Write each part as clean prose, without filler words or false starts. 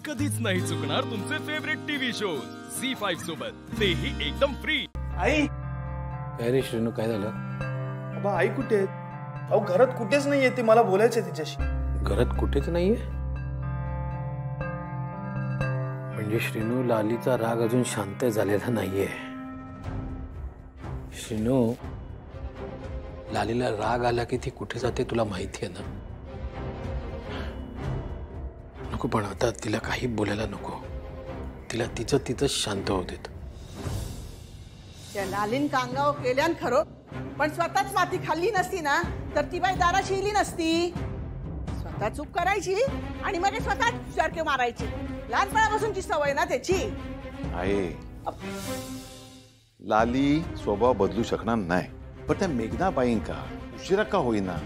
कधीच नाही चुकणार तुमचे फेवरेट टीव्ही शोज झी5 सोबत, तेही एकदम फ्री। आई काय रे श्रीनू, काय झालं? बाबा आई कुठे आहेत? अहो घरात कुठेच नाहीये ती, मला बोलायचं तिच्याशी। घरात कुठेच नाहीये म्हणजे श्रीनू, लालीचा राग अजून शांत झालेला नाहीये। श्रीनू, लालीला राग आला की ती कुठे जाते तुला माहिती आहे ना? नको, पण आता तिला काही बोलायला नको, तिला तिचं तिथंच शांत होऊ देत। त्या लालीन कांगाव केल्यान खरं, पण स्वतःच माती खाल्ली नसती ना तर ती बाई दाराशी येली नसती। स्वतः चूक करायची आणि मग स्वतः चारके मारायची, लहानपणापासूनची सवय ना त्याची। आहे लाली स्वभाव बदलू शकणार नाही, पण त्या मेघनाबाईंका उशिरा का होईना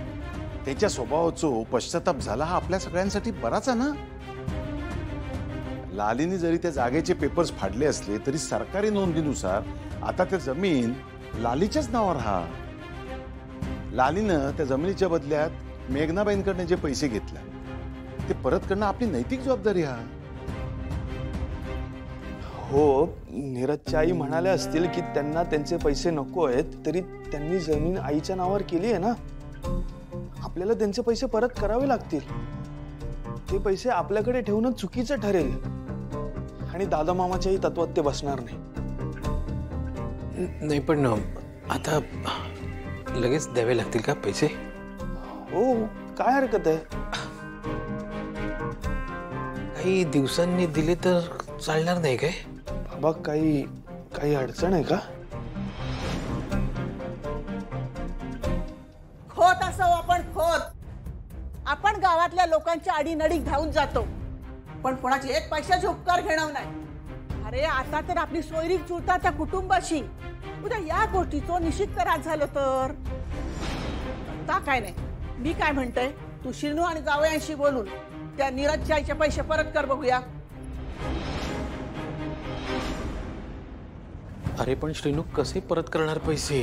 त्याच्या स्वभावाचा पश्चाताप झाला हा आपल्या सगळ्यांसाठी बराच आहे ना। लालीने जरी त्या जागेचे पेपर्स फाडले असले तरी सरकारी नोंदीनुसार आता त्या जमीन लालीच्याच नावावर हा। लालीनं त्या जमिनीच्या बदल्यात मेघनाबाईंकडनं जे पैसे घेतले ते परत करणं आपली नैतिक जबाबदारी हा। हो, नीरजच्या आई म्हणाल्या असतील की त्यांना त्यांचे पैसे नको आहेत, तरी त्यांनी जमीन आईच्या नावावर केली आहे ना। आपल्याला त्यांचे पैसे परत करावे लागतील। ते पैसे आपल्याकडे ठेवणं चुकीचं ठरेल आणि दादा मामाच्याही तत्वात ते बसणार नाही। नाही, पण आता लगेच द्यावे लागतील का पैसे? हो, काय हरकत आहे? काही दिवसांनी दिले तर चालणार नाही काय? बाबा, काही अडचण आहे का? खोत असो आपण खोत, आपण गावातल्या लोकांच्या अडीनडीक धावून जातो, पण कोणाचे एक पैशाचे उपकार घेणार नाही। अरे आता तर आपली सोयरीक जुळता त्या कुटुंबाशी, उद्या या गोष्टीचं निश्चित त्रास झालं तर आता काय नाही। मी काय म्हणते, तू श्रीनू आणि जावयांशी बोलून त्या नीरजच्या आईचे पैसे परत कर बघूया। अरे पण श्रीनू, कसे परत करणार पैसे?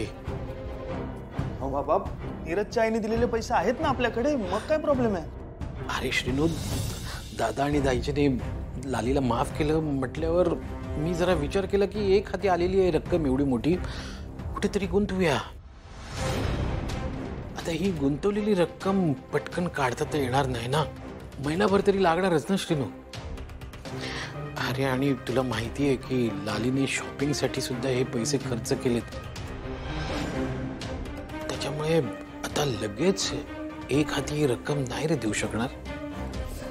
हो बाबा, नीरजच्या आईने दिलेले पैसे आहेत ना आपल्याकडे, मग काय प्रॉब्लेम आहे? अरे श्रीनू, दादा आणि दाईचे लालीला माफ केलं म्हटल्यावर मी जरा विचार केला की एक हाती आलेली आहे रक्कम एवढी मोठी, कुठेतरी गुंतवूया। आता ही गुंतवलेली रक्कम पटकन काढता तर येणार नाही ना, महिनाभर तरी लागणारच ना श्रीनू। अरे आणि तुला माहिती आहे की लालीने शॉपिंगसाठी सुद्धा हे पैसे खर्च केलेत, त्याच्यामुळे आता लगेच एक हाती ही रक्कम नाही रे देऊ शकणार।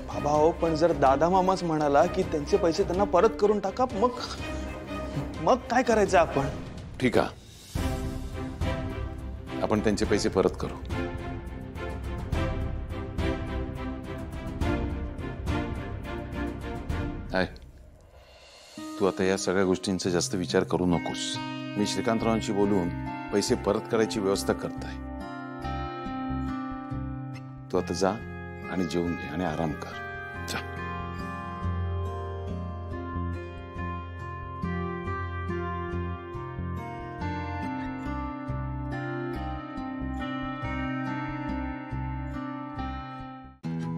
बाबा हो, पण जर दादा मामाच म्हणाला की त्यांचे पैसे त्यांना परत करून टाका, मग काय करायचं आपण? ठीक आहे, आपण त्यांचे पैसे परत करू। आहे, तू आता या सगळ्या गोष्टींचा जास्त विचार करू नकोस। मी श्रीकांतरावांशी बोलून पैसे परत करायची व्यवस्था करताय। तू आता जा आणि जेवून घे आणि आराम कर, जा।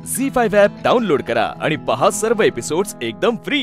झी5 ॲप डाउनलोड करा आणि पहा सर्व एपिसोड्स एकदम फ्री।